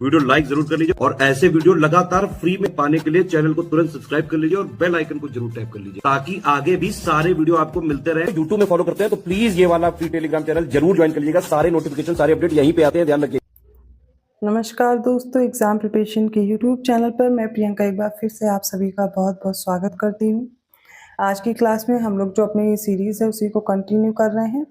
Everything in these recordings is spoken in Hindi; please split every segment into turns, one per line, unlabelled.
वीडियो लाइक जरूर कर लीजिए और ऐसे वीडियो लगातार फ्री में पाने के लिए चैनल को तुरंत सब्सक्राइब कर लीजिए और बेल आइकन को जरूर टैप कर लीजिए ताकि आगे भी सारे वीडियो आपको मिलते रहे। यूट्यूब में फॉलो करते हैं तो प्लीज ये वाला फ्री टेलीग्राम चैनल जरूर ज्वाइन कर लीजिएगा। सारे नोटिफिकेशन सारे अपडेट यहीं पे आते हैं, ध्यान रखिए।
नमस्कार दोस्तों, एग्जाम प्रिपरेशन के यूट्यूब चैनल पर मैं प्रियंका एक बार फिर से आप सभी का बहुत बहुत स्वागत करती हूँ। आज की क्लास में हम लोग जो अपनी सीरीज़ है उसी को कंटिन्यू कर रहे हैं।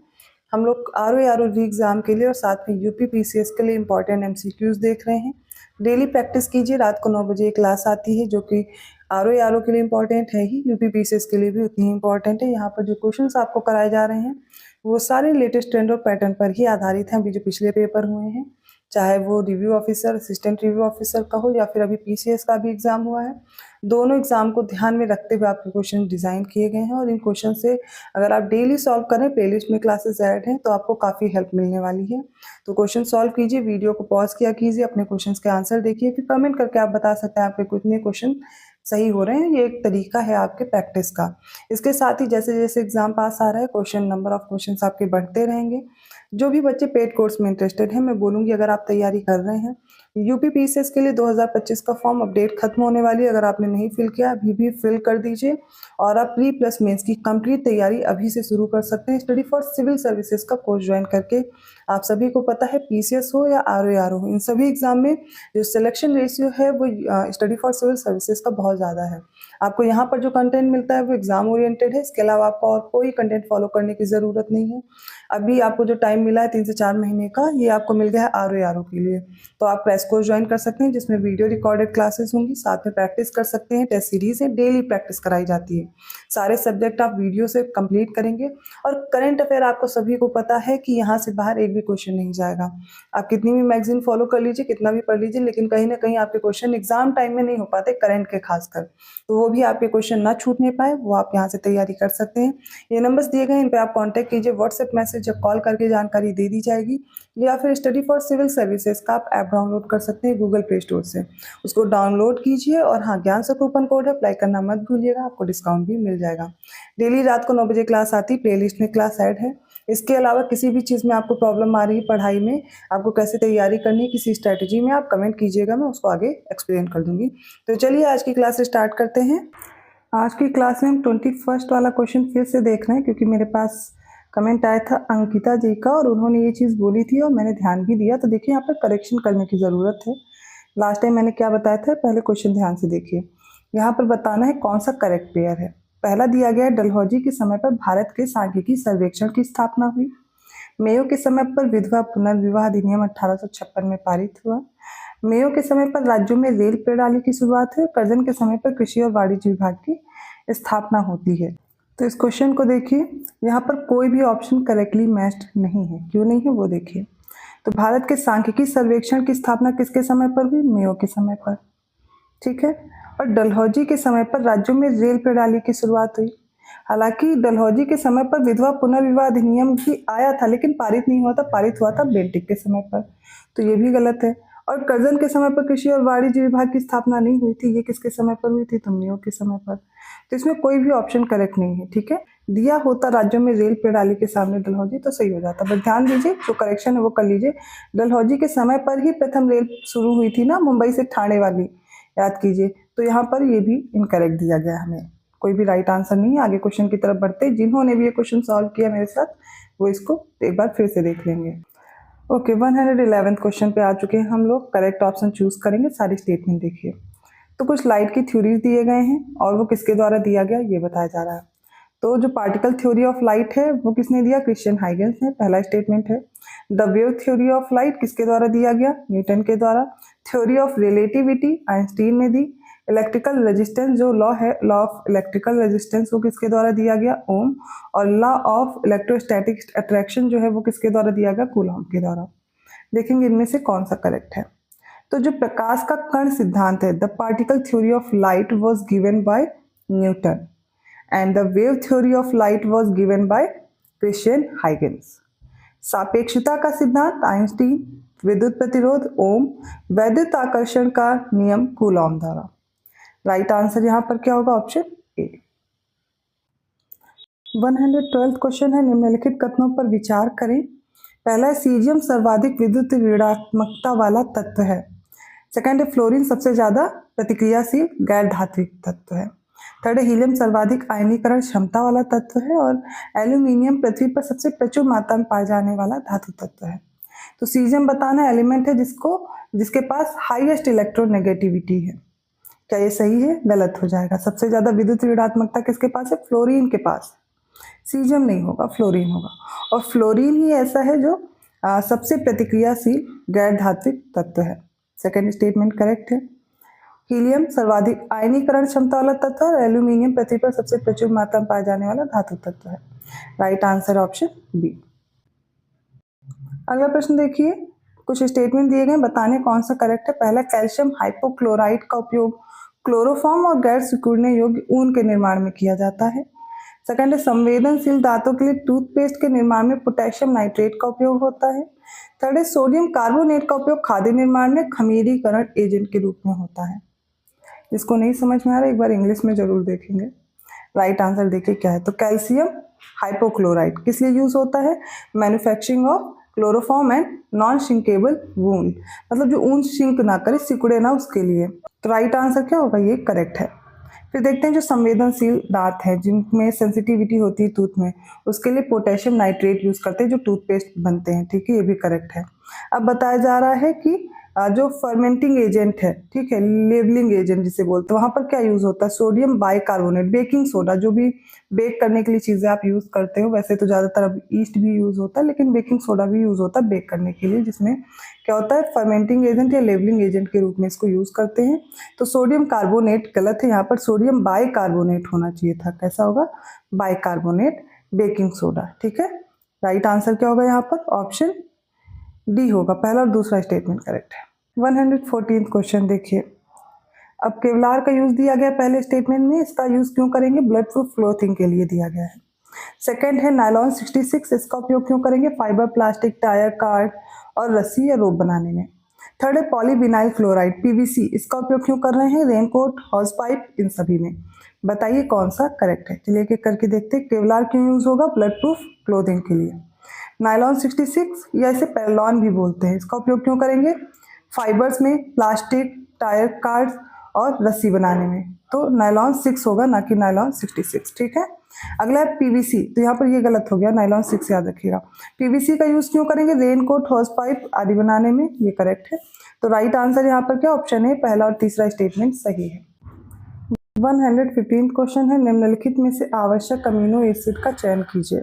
हम लोग आर री एग्ज़ाम के लिए और साथ में यूपी पीसीएस के लिए इम्पॉर्टेंट एमसीक्यूज देख रहे हैं। डेली प्रैक्टिस कीजिए। रात को 9 बजे क्लास आती है जो कि आर के लिए इम्पॉर्टेंट है ही, यूपी पीसीएस के लिए भी उतनी ही इम्पॉर्टेंट है। यहाँ पर जो क्वेश्चंस आपको कराए जा रहे हैं वो सारे लेटेस्ट ट्रेंड और पैटर्न पर ही आधारित हैं। अभी जो पिछले पेपर हुए हैं, चाहे वो review officer, assistant review officer का हो या फिर अभी पीसीएस का भी एग्जाम हुआ है, दोनों एग्जाम को ध्यान में रखते हुए आपके क्वेश्चन डिजाइन किए गए हैं। और इन क्वेश्चन से अगर आप डेली सॉल्व करें, प्लेलिस्ट में क्लासेस ऐड हैं, तो आपको काफ़ी हेल्प मिलने वाली है। तो क्वेश्चन सॉल्व कीजिए, वीडियो को पॉज किया कीजिए, अपने क्वेश्चन के आंसर देखिए, फिर कमेंट करके आप बता सकते हैं आपके कितने क्वेश्चन सही हो रहे हैं। ये एक तरीका है आपके प्रैक्टिस का। इसके साथ ही जैसे जैसे एग्जाम पास आ रहा है, क्वेश्चन नंबर ऑफ क्वेश्चंस आपके बढ़ते रहेंगे। जो भी बच्चे पेड कोर्स में इंटरेस्टेड हैं, मैं बोलूँगी अगर आप तैयारी कर रहे हैं, यूपी पीसीएस के लिए 2025 का फॉर्म अपडेट खत्म होने वाली है। अगर आपने नहीं फिल किया अभी भी फिल कर दीजिए और आप प्री प्लस मेंस की कंप्लीट तैयारी अभी से शुरू कर सकते हैं। स्टडी फॉर सिविल सर्विसेज का कोर्स ज्वाइन करके आप सभी को पता है, पीसीएस हो या आर हो, इन सभी एग्जाम में जो सिलेक्शन रेशियो है वो स्टडी फॉर सिविल सर्विसेज का बहुत ज़्यादा है। आपको यहाँ पर जो कंटेंट मिलता है वो एग्जाम ओरिएंटेड है। इसके अलावा आपको और कोई कंटेंट फॉलो करने की ज़रूरत नहीं है। अभी आपको जो टाइम मिला है 3 से 4 महीने का, ये आपको मिल गया है आर के लिए। तो आप क्रैश कोर्स ज्वाइन कर सकते हैं जिसमें वीडियो रिकॉर्डेड क्लासेस होंगी, साथ में प्रैक्टिस कर सकते हैं। टेस्ट सीरीज है, डेली प्रैक्टिस कराई जाती है। सारे सब्जेक्ट आप वीडियो से कंप्लीट करेंगे। और करंट अफेयर आपको सभी को पता है कि यहाँ से बाहर एक भी क्वेश्चन नहीं जाएगा। आप कितनी भी मैगजीन फॉलो कर लीजिए, कितना भी पढ़ लीजिए, लेकिन कहीं ना कहीं आपके क्वेश्चन एग्जाम टाइम में नहीं हो पाते, करंट के खासकर। तो वो भी आपके क्वेश्चन ना छूटने पाए, वो आप यहाँ से तैयारी कर सकते हैं। ये नंबर्स दिए गए हैं, इन पर आप कॉन्टैक्ट कीजिए। व्हाट्सएप मैसेज या कॉल करके जानकारी दे दी जाएगी, या फिर स्टडी फॉर सिविल सर्विसेज का आप ऐप डाउनलोड कर सकते हैं गूगल प्ले स्टोर से। उसको डाउनलोड कीजिए और हाँ, ज्ञान से कूपन कोड है, अप्लाई करना मत भूलिएगा, आपको डिस्काउंट भी मिल जाएगा। डेली रात को 9 बजे क्लास आती, प्लेलिस्ट में क्लास ऐड है। इसके अलावा किसी भी चीज़ में आपको प्रॉब्लम आ रही है पढ़ाई में, आपको कैसे तैयारी करनी है किसी स्ट्रैटेजी में, आप कमेंट कीजिएगा, मैं उसको आगे एक्सप्लेन कर दूंगी। तो चलिए आज की क्लास स्टार्ट करते हैं। आज की क्लास में हम 21 वाला क्वेश्चन फिर से देख रहे हैं, क्योंकि मेरे पास कमेंट आया था अंकिता जी का और उन्होंने ये चीज़ बोली थी और मैंने ध्यान भी दिया। तो देखिए यहाँ पर करेक्शन करने की ज़रूरत है। लास्ट टाइम मैंने क्या बताया था, पहले क्वेश्चन ध्यान से देखिए। यहाँ पर बताना है कौन सा करेक्ट पेयर है। पहला दिया गया है, डलहौजी के समय पर भारत के सांख्यिकी सर्वेक्षण की स्थापना हुई। मेयो के समय पर विधवा पुनर्विवाह अधिनियम 1856 में पारित हुआ। मेयो के समय पर राज्यों में रेल प्रणाली की शुरुआत है। कर्जन के समय पर कृषि और वाणिज्य विभाग की स्थापना होती है। तो इस क्वेश्चन को देखिए, यहाँ पर कोई भी ऑप्शन करेक्टली मैच्ड नहीं है। क्यों नहीं है वो देखिए। तो भारत के सांख्यिकी सर्वेक्षण की स्थापना किसके समय पर हुई? मेयो के समय पर, ठीक है। और डलहौजी के समय पर राज्यों में रेल प्रणाली की शुरुआत हुई। हालांकि डलहौजी के समय पर विधवा पुनर्विवाह अधिनियम भी आया था, लेकिन पारित नहीं हुआ था, पारित हुआ था बेंटिक के समय पर। तो ये भी गलत है। और कर्जन के समय पर कृषि और वाणिज्य विभाग की स्थापना नहीं हुई थी, ये किसके समय पर हुई थी? तो मेयो के समय पर। तो इसमें कोई भी ऑप्शन करेक्ट नहीं है, ठीक है। दिया होता राज्यों में रेल प्रणाली के सामने डलहौजी तो सही हो जाता, बट ध्यान दीजिए जो करेक्शन है वो कर लीजिए। डलहौजी के समय पर ही प्रथम रेल शुरू हुई थी ना, मुंबई से ठाणे वाली, याद कीजिए। तो यहाँ पर ये भी इनकरेक्ट दिया गया हमें, कोई भी राइट आंसर नहीं है। आगे क्वेश्चन की तरफ बढ़ते, जिन्होंने भी ये क्वेश्चन सॉल्व किया मेरे साथ वो इसको एक बार फिर से देख लेंगे। ओके, 111 क्वेश्चन पे आ चुके हैं हम लोग। करेक्ट ऑप्शन चूज करेंगे। सारी स्टेटमेंट देखिए। तो कुछ लाइट की थ्योरीज दिए गए हैं और वो किसके द्वारा दिया गया ये बताया जा रहा है। तो जो पार्टिकल थ्योरी ऑफ लाइट है वो किसने दिया? क्रिश्चियन हाइगेंस ने, पहला स्टेटमेंट है। The wave theory of light किसके द्वारा दिया गया? न्यूटन के द्वारा। थ्योरी ऑफ रिलेटिविटी आइंस्टीन ने दी। इलेक्ट्रिकल रेजिस्टेंस जो लॉ है, लॉ ऑफ इलेक्ट्रिकल रेजिस्टेंस, वो किसके द्वारा दिया गया? ओम। और लॉ ऑफ इलेक्ट्रोस्टैटिक अट्रैक्शन जो है वो किसके द्वारा दिया गया? कूलॉम के द्वारा। देखेंगे इनमें से कौन सा करेक्ट है। तो जो प्रकाश का कण सिद्धांत है, the particle theory of light was given by Newton and the wave theory of light was given by Christian Huygens. सापेक्षता का सिद्धांत आइंस्टीन, विद्युत प्रतिरोध ओम, वैद्युत आकर्षण का नियम कूलॉम द्वारा। राइट आंसर यहाँ पर क्या होगा? Option A. 112 क्वेश्चन है, निम्नलिखित कथनों पर विचार करें। पहला, सीजियम सर्वाधिक विद्युत ऋणात्मकता वाला तत्व है। सेकंड है फ्लोरीन सबसे ज्यादा प्रतिक्रियाशील गैर धात्विक तत्व है। थर्ड है हीलियम सर्वाधिक आयनीकरण क्षमता वाला तत्व है और एल्यूमिनियम पृथ्वी पर सबसे प्रचुर मात्रा में पाए जाने वाला धातु तत्व है। तो सीजियम बताना एलिमेंट है जिसके पास हाईएस्ट इलेक्ट्रोनेगेटिविटी है। क्या ये सही है? गलत हो जाएगा। सबसे ज्यादा विद्युत ऋणात्मकता किसके पास है? फ्लोरीन के पास। सीजियम नहीं होगा, फ्लोरीन होगा। और फ्लोरीन ही ऐसा है जो सबसे प्रतिक्रियाशील गैर धात्विक तत्व है। सेकंड स्टेटमेंट करेक्ट है। हीलियम सर्वाधिक आयनीकरण क्षमता वाला तत्व है और एल्यूमिनियम पृथ्वी पर सबसे प्रचुर मात्रा में पाया जाने वाला धातु तत्व है। Right answer option B. अगला प्रश्न देखिए, कुछ स्टेटमेंट दिए गए, बताने कौन सा करेक्ट है। पहला, कैल्शियम हाइपोक्लोराइड का उपयोग क्लोरोफॉर्म और गैर सिकुड़ने योग्य ऊन के निर्माण में किया जाता है। सेकंड है, संवेदनशील दांतों के लिए टूथपेस्ट के निर्माण में पोटेशियम नाइट्रेट का उपयोग होता है। थर्ड है, सोडियम कार्बोनेट का उपयोग खाद्य निर्माण में खमीरीकरण एजेंट के रूप में होता है। जिसको नहीं समझ में आ रहा है एक बार इंग्लिश में जरूर देखेंगे। राइट आंसर देखिए क्या है। तो कैल्शियम हाइपोक्लोराइड किस लिए यूज होता है? Manufacturing of chloroform and non shrinkable वूंड, मतलब जो ऊन शिंक ना करे, सिकुड़े ना, उसके लिए। तो राइट आंसर क्या होगा? ये करेक्ट है। फिर देखते हैं जो संवेदनशील दांत है जिनमें सेंसिटिविटी होती है टूथ में, उसके लिए पोटेशियम नाइट्रेट यूज करते हैं जो टूथपेस्ट बनते हैं। ठीक है, ये भी करेक्ट है। अब बताया जा रहा है कि जो फर्मेंटिंग एजेंट है, ठीक है, लेवलिंग एजेंट जिसे बोलते हैं, वहां पर क्या यूज होता है? सोडियम बाइकार्बोनेट, बेकिंग सोडा, जो भी बेक करने के लिए चीजें आप यूज करते हो, वैसे तो ज्यादातर अब ईस्ट भी यूज होता है, लेकिन बेकिंग सोडा भी यूज होता है बेक करने के लिए, जिसमें क्या होता है, फर्मेंटिंग एजेंट या लेवलिंग एजेंट के रूप में इसको यूज करते हैं। तो सोडियम कार्बोनेट गलत है, यहाँ पर सोडियम बाइकार्बोनेट होना चाहिए था। कैसा होगा? Bicarbonate, baking soda. ठीक है, राइट आंसर क्या होगा यहाँ पर? ऑप्शन डी होगा। पहला और दूसरा स्टेटमेंट करेक्ट है। 114 क्वेश्चन देखिए, अब केवलार का यूज दिया गया पहले स्टेटमेंट में, इसका यूज क्यों करेंगे? ब्लड प्रूफ क्लोथिंग के लिए दिया गया है। सेकंड है नायलॉन 66, इसका उपयोग क्यों करेंगे? फाइबर, प्लास्टिक, टायर, कार्ड और रस्सी या रोप बनाने में। थर्ड है पॉलीविनाइल क्लोराइड पीवीसी, इसका उपयोग क्यों कर रहे हैं? रेनकोट, हॉर्स पाइप, इन सभी में। बताइए कौन सा करेक्ट है। चलिए एक करके देखते हैं। केवलार क्यों यूज होगा? ब्लड प्रूफ क्लोथिंग के लिए। नायलॉन 66 या इसे पेरलॉन भी बोलते हैं, इसका उपयोग क्यों करेंगे? फाइबर्स में, प्लास्टिक, टायर, कार्ड्स और रस्सी बनाने में। तो नायलॉन 6 होगा, ना कि नायलॉन 66। ठीक है, अगला है पीवीसी, तो यहाँ पर ये गलत हो गया, नायलॉन 6 याद रखिएगा। पीवीसी का यूज क्यों करेंगे? रेनकोट, हॉर्स पाइप आदि बनाने में। ये करेक्ट है। तो राइट आंसर यहाँ पर क्या ऑप्शन है? पहला और तीसरा स्टेटमेंट सही है। 115 क्वेश्चन है, निम्नलिखित में से आवश्यक अमीनो एसिड का चयन कीजिए।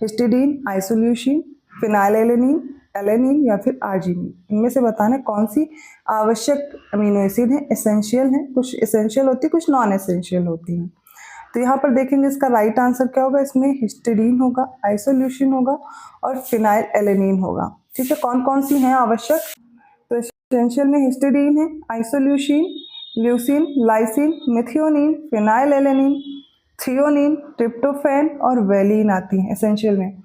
हिस्टिडीन, आइसोल्यूसिन, फिनाइलएलेनिन, एलेनिन या फिर आर्जिनिन। इनमें से बताना कौन सी आवश्यक अमीनो एसिड है, एसेंशियल है। कुछ एसेंशियल होती है, कुछ नॉन एसेंशियल होती हैं। तो यहाँ पर देखेंगे इसका राइट आंसर क्या होगा। इसमें हिस्टिडीन होगा, आइसोल्यूसिन होगा और फिनाइलएलेनिन होगा। ठीक है, कौन कौन सी हैं आवश्यक? तो एसेंशियल में हिस्टिडीन है, isoleucine, leucine, lysine, methionine, phenylalanine, threonine, tryptophan और वेलिन आती हैं एसेंशियल में।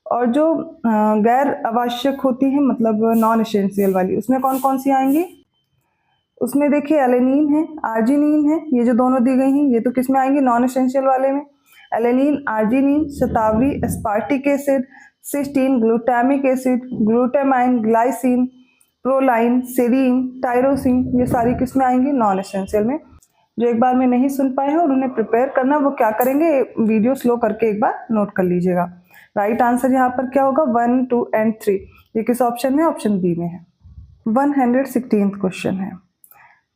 और जो गैर आवश्यक होती हैं, मतलब नॉन एसेंशियल वाली, उसमें कौन कौन सी आएंगी? उसमें देखिए एलेनिन है, आर्जिनिन है, ये जो दोनों दी गई हैं ये तो किस में आएंगी? नॉन एसेंशियल वाले में। एलेनिन, आर्जिनिन, शतावरी, aspartic acid, cysteine, glutamic acid, glutamine, glycine, proline, serine, tyrosine, ये सारी किस में आएंगी? नॉन एसेंशियल में। जो एक बार में नहीं सुन पाए हैं और उन्हें प्रिपेयर करना, वो क्या करेंगे, वीडियो स्लो करके एक बार नोट कर लीजिएगा। राइट आंसर यहाँ पर क्या होगा? 1, 2 एंड 3। ये किस ऑप्शन में? ऑप्शन बी में है। 116 क्वेश्चन है,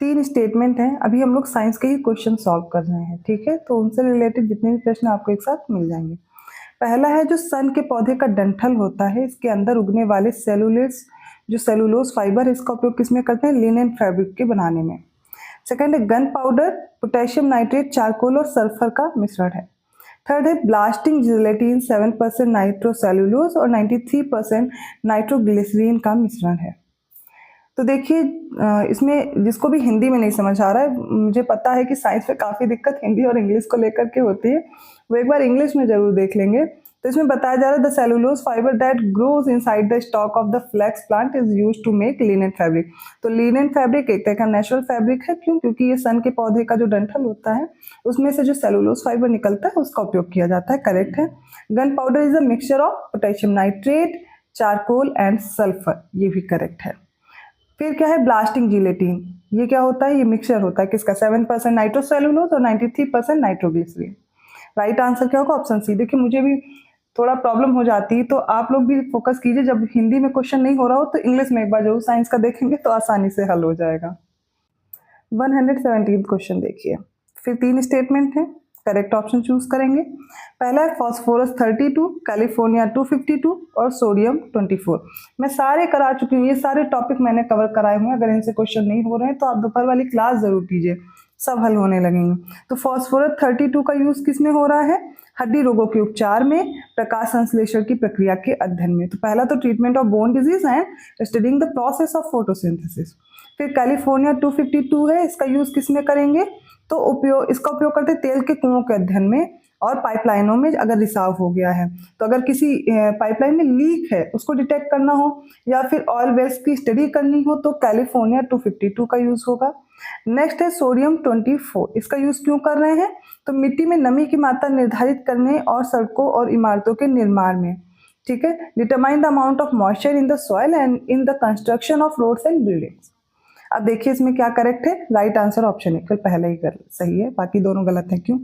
3 स्टेटमेंट हैं। अभी हम लोग साइंस के ही क्वेश्चन सॉल्व कर रहे हैं। ठीक है, तो उनसे रिलेटेड जितने भी प्रश्न आपको एक साथ मिल जाएंगे। पहला है जो सन के पौधे का डंठल होता है, इसके अंदर उगने वाले सेलुलोज, जो सेलुलोज फाइबर है, इसका उपयोग किसमें करते हैं? लिनन फैब्रिक के बनाने में। सेकंड है gun powder, potassium nitrate, charcoal और सल्फर का मिश्रण है। थर्ड है ब्लास्टिंग जिलेटिन, 7% नाइट्रोसेलुलोज और 93% नाइट्रोग्लिसरीन का मिश्रण है। तो देखिए इसमें जिसको भी हिंदी में नहीं समझ आ रहा है, मुझे पता है कि साइंस में काफ़ी दिक्कत हिंदी और इंग्लिश को लेकर के होती है, वो एक बार इंग्लिश में जरूर देख लेंगे। तो इसमें बताया जा रहा है the cellulose fibre that grows inside the stalk of the flax plant is used to make linen fabric. तो लिनन फैब्रिक एक तरह का नेचुरल फैब्रिक है। क्यों? क्योंकि ये सन के पौधे का जो डंठल होता है उसमें से जो सेलुलोज फाइबर निकलता है उसका उपयोग किया जाता है। करेक्ट है। Gun powder is a mixture of potassium nitrate, charcoal and sulphur, ये भी करेक्ट है। फिर क्या है ब्लास्टिंग जिलेटिन, ये क्या होता है, ये मिक्सचर होता है किसका, 7% नाइट्रोसेलुलोज और 93% नाइट्रोग्लिसरीन। राइट आंसर क्या होगा, ऑप्शन सी। देखिए मुझे भी थोड़ा प्रॉब्लम हो जाती है, तो आप लोग भी फोकस कीजिए, जब हिंदी में क्वेश्चन नहीं हो रहा हो तो इंग्लिश में एक बार जरूर साइंस का देखेंगे तो आसानी से हल हो जाएगा। 117 क्वेश्चन देखिए, फिर 3 स्टेटमेंट है, करेक्ट ऑप्शन चूज करेंगे। पहला है फॉस्फोरस 32, कैलिफोर्निया 252 और सोडियम 24। मैं सारे करा चुकी हूँ, ये सारे टॉपिक मैंने कवर कराए हुए हैं। अगर इनसे क्वेश्चन नहीं हो रहे हैं तो आप दोपहर वाली क्लास जरूर कीजिए, सब हल होने लगेंगे। तो फॉस्फोरस 32 का यूज किस में हो रहा है, हड्डी रोगों के उपचार में, प्रकाश संश्लेषण की प्रक्रिया के अध्ययन में। तो पहला तो treatment of bone disease and studying the process of photosynthesis. फिर कैलिफोर्निया 252 है, इसका यूज किस में करेंगे, तो इसका उपयोग करते हैं तेल के कुओं के अध्ययन में और पाइपलाइनों में अगर रिसाव हो गया है, तो अगर किसी पाइपलाइन में लीक है उसको डिटेक्ट करना हो या फिर ऑयल वेल्स की स्टडी करनी हो तो कैलिफोर्निया 252 का यूज होगा। नेक्स्ट है सोडियम 24, इसका यूज क्यों कर रहे हैं, तो मिट्टी में नमी की मात्रा निर्धारित करने और सड़कों और इमारतों के निर्माण में, ठीक है, determine the amount of moisture in the soil and in the construction of roads and buildings. अब देखिए इसमें क्या करेक्ट है, राइट आंसर ऑप्शन इक्वल पहले ही सही है, बाकी दोनों गलत है। क्यों,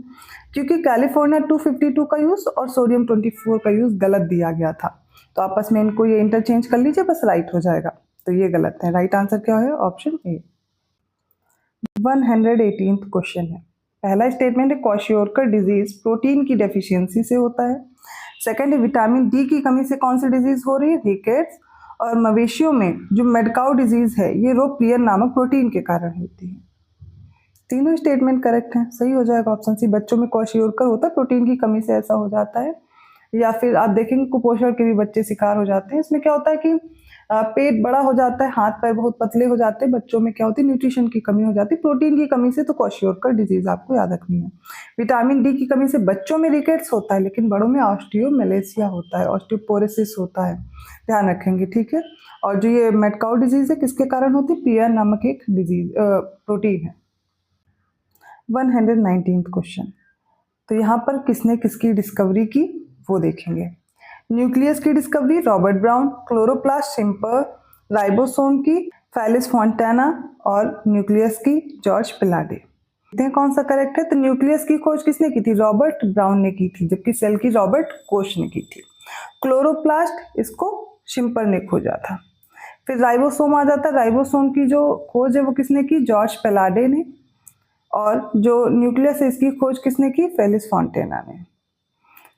क्योंकि कैलिफोर्निया 252 का यूज और सोडियम 24 का यूज गलत दिया गया था, तो आपस में इनको ये इंटरचेंज कर लीजिए, बस राइट हो जाएगा। तो ये गलत है, राइट आंसर क्या है, ऑप्शन ए। 118 क्वेश्चन है, पहला स्टेटमेंट है क्वाशियोरकर डिजीज प्रोटीन की डेफिशिएंसी से होता है। सेकंड है विटामिन डी की कमी से कौन सी डिजीज हो रही है, रिकेट्स। और मवेशियों में जो मेडकाउ डिजीज है ये रोग प्रियर नामक प्रोटीन के कारण होती है। तीनों स्टेटमेंट करेक्ट हैं, सही हो जाएगा ऑप्शन सी। बच्चों में क्वाशियोरकर होता है, प्रोटीन की कमी से ऐसा हो जाता है। या फिर आप देखेंगे कुपोषण के भी बच्चे शिकार हो जाते हैं। इसमें क्या होता है कि पेट बड़ा हो जाता है, हाथ पैर बहुत पतले हो जाते हैं, बच्चों में क्या होती है न्यूट्रिशन की कमी हो जाती है, प्रोटीन की कमी से, तो क्वाशियोरकर डिजीज आपको याद रखनी है। विटामिन डी की कमी से बच्चों में रिकेट्स होता है, लेकिन बड़ों में ऑस्टियोमेलेसिया होता है, ऑस्टियोपोरोसिस होता है, ध्यान रखेंगे, ठीक है। और जो ये मेडकाउ डिजीज है किसके कारण होती है, पियर नामक एक डिजीज प्रोटीन है। 119 क्वेश्चन, तो यहाँ पर किसने किसकी डिस्कवरी की वो देखेंगे। न्यूक्लियस की discovery Robert brown, chloroplast simper, ribosome की फेलिस फॉन्टाना और न्यूक्लियस की जॉर्ज पिलाडे। देखते हैं कौन सा करेक्ट है। तो न्यूक्लियस की खोज किसने की थी, रॉबर्ट ब्राउन ने की थी, जबकि सेल की रॉबर्ट कोच ने की थी। क्लोरोप्लास्ट इसको शिम्पर ने खोजा था। फिर राइबोसोम आ जाता है, राइबोसोम की जो खोज है वो किसने की, जॉर्ज पिलाडे ने। और जो न्यूक्लियस है इसकी खोज किसने की, फेलिस फॉन्टेना ने।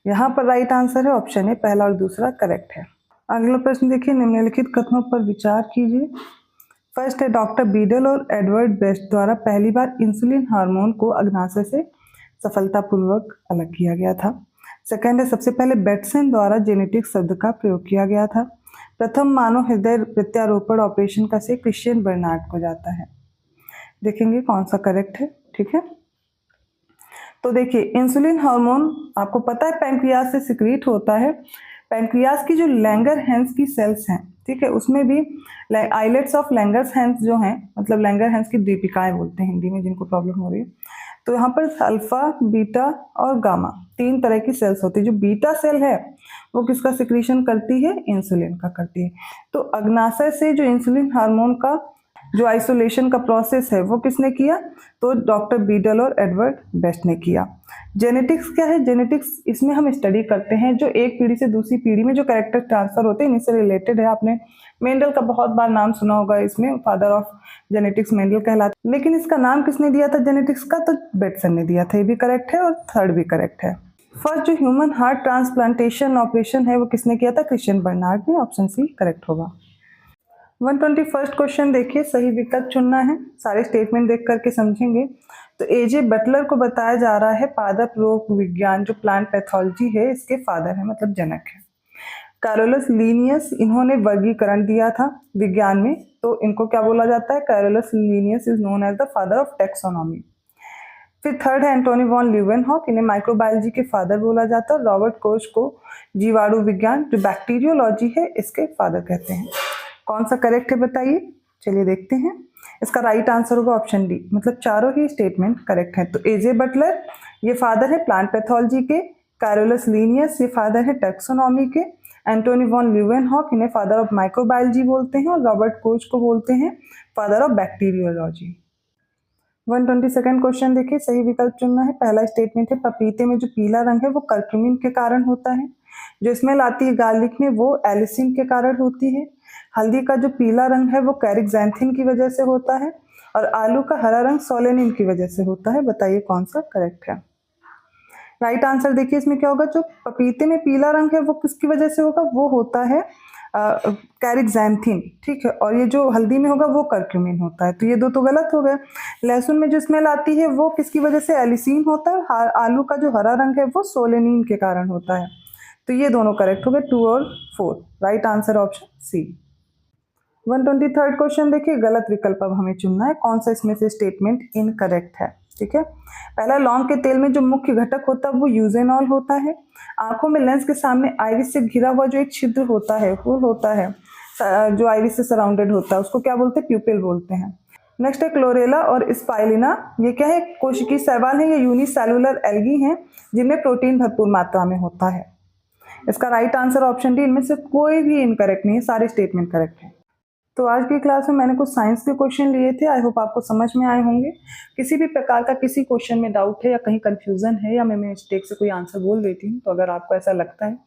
यहाँ पर राइट आंसर है ऑप्शन है, पहला और दूसरा करेक्ट है। अगला प्रश्न देखिए, निम्नलिखित कथनों पर विचार कीजिए। फर्स्ट है डॉक्टर बीडल और एडवर्ड बेस्ट द्वारा पहली बार इंसुलिन हार्मोन को अग्नाशय से सफलतापूर्वक अलग किया गया था। सेकंड है सबसे पहले बेटसन द्वारा जेनेटिक शब्द का प्रयोग किया गया था। प्रथम मानव हृदय प्रत्यारोपण ऑपरेशन का श्रेय क्रिश्चियन बर्नार्ड को जाता है। देखेंगे कौन सा करेक्ट है, ठीक है। तो देखिए इंसुलिन हार्मोन आपको पता है पैंक्रियास से सिक्रीट होता है। पैंक्रियास की जो लैंगरहैंस की सेल्स हैं, ठीक है, उसमें भी आइलेट्स ऑफ लैंगरहैंस जो हैं, मतलब लैंगरहैंस की दीपिकाएं बोलते हैं हिंदी में जिनको प्रॉब्लम हो रही है। तो यहाँ पर अल्फा, बीटा और गामा 3 तरह की सेल्स होती है। जो बीटा सेल है वो किसका सिक्रीशन करती है, इंसुलिन का करती है। तो अग्नाशय से जो इंसुलिन हार्मोन का जो आइसोलेशन का प्रोसेस है वो किसने किया, तो डॉक्टर बीडल और एडवर्ड बेस्ट ने किया। जेनेटिक्स क्या है, जेनेटिक्स इसमें हम स्टडी करते हैं जो एक पीढ़ी से दूसरी पीढ़ी में जो कैरेक्टर ट्रांसफर होते हैं इनसे रिलेटेड है। आपने मेंडल का बहुत बार नाम सुना होगा, इसमें फादर ऑफ जेनेटिक्स मेंडल कहलाता है। लेकिन इसका नाम किसने दिया था जेनेटिक्स का, तो बेटसन ने दिया था। ये भी करेक्ट है और थर्ड भी करेक्ट है। फर्स्ट जो ह्यूमन हार्ट ट्रांसप्लांटेशन ऑपरेशन है वो किसने किया था, क्रिश्चियन बर्नार्ड ने। ऑप्शन सी करेक्ट होगा। 121 क्वेश्चन देखिए, सही विकल्प चुनना है, सारे स्टेटमेंट देख करके समझेंगे। तो एजे बटलर को बताया जा रहा है पादप रोग विज्ञान जो प्लांट पैथोलॉजी है इसके फादर है, मतलब जनक है। कैरोलस लीनियस इन्होंने वर्गीकरण दिया था विज्ञान में, तो इनको क्या बोला जाता है, Carolus Linnaeus is known as the father of taxonomy. फिर थर्ड है एंटोनी वॉन ल्यूवेनहॉक, इन्हें माइक्रोबायोलॉजी के फादर बोला जाता है। रॉबर्ट कोच को जीवाणु विज्ञान जो बैक्टीरियोलॉजी है इसके फादर कहते हैं। कौन सा करेक्ट है बताइए, चलिए देखते हैं। इसका राइट आंसर होगा ऑप्शन डी, मतलब चारों ही स्टेटमेंट करेक्ट है। तो एजे बटलर ये फादर है प्लांट पैथोलॉजी के, कैरोलस लीनियस ये फादर है टैक्सोनॉमी के, एंटोनी वॉन ल्यूवेनहॉक, इन्हें फादर ऑफ माइक्रोबायोलॉजी बोलते हैं, और रॉबर्ट कोच को बोलते हैं father of bacteriology. 122nd question देखिए, सही विकल्प चुनना है। पहला स्टेटमेंट है पपीते में जो पीला रंग है वो कर्क्यूमिन के कारण होता है, जो स्मेल आती है गार्लिक में वो एलिसिन के कारण होती है, हल्दी का जो पीला रंग है वो कैरिक्सैंथिन की वजह से होता है, और आलू का हरा रंग सोलेनिन की वजह से होता है। बताइए कौन सा करेक्ट है। राइट आंसर देखिए इसमें क्या होगा, जो पपीते में पीला रंग है वो किसकी वजह से होगा, वो होता है कैरिक्सैंथिन, ठीक है, और ये जो हल्दी में होगा वो कर्क्यूमिन होता है, तो ये दो तो गलत हो गए। लहसुन में जो स्मेल आती है वो किसकी वजह से, एलिसिन होता है, आलू का जो हरा रंग है वो सोलेनिन के कारण होता है, तो ये दोनों करेक्ट हो गए 2 और 4। Right answer option C. 123rd question देखिए, गलत विकल्प अब हमें चुनना है, कौन सा इसमें से स्टेटमेंट इनकरेक्ट है, ठीक है। पहला, लौंग के तेल में जो मुख्य घटक होता है वो यूजेनॉल होता है। आंखों में लेंस के सामने आइरिस से घिरा हुआ जो एक छिद्र होता है, होल होता है, जो आइरिस से सराउंडेड होता है, उसको क्या बोलते हैं, प्यूपिल बोलते हैं। नेक्स्ट है क्लोरेला और स्पाइलिना, ये क्या है, कोशिकीय शैवाल है, ये यूनिसेलुलर एल्गी हैं जिनमें प्रोटीन भरपूर मात्रा में होता है। इसका राइट आंसर ऑप्शन डी, इनमें से कोई भी इनकरेक्ट नहीं है, सारे स्टेटमेंट करेक्ट हैं। तो आज की क्लास में मैंने कुछ साइंस के क्वेश्चन लिए थे, आई होप आपको समझ में आए होंगे। किसी भी प्रकार का किसी क्वेश्चन में डाउट है या कहीं कंफ्यूजन है या मैं मिस्टेक से कोई आंसर बोल देती हूँ, तो अगर आपको ऐसा लगता है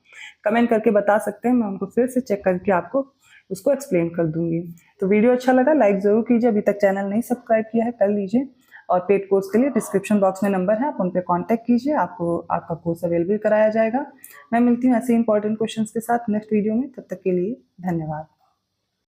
कमेंट करके बता सकते हैं, मैं उनको फिर से चेक करके आपको उसको एक्सप्लेन कर दूंगी। तो वीडियो अच्छा लगा लाइक ज़रूर कीजिए, अभी तक चैनल नहीं सब्सक्राइब किया है कर लीजिए, और पेड कोर्स के लिए डिस्क्रिप्शन बॉक्स में नंबर है, आप उन पर कॉन्टैक्ट कीजिए, आपको आपका कोर्स अवेलेबल कराया जाएगा। मैं मिलती हूँ ऐसे इंपॉर्टेंट क्वेश्चंस के साथ नेक्स्ट वीडियो में, तब तक के लिए धन्यवाद।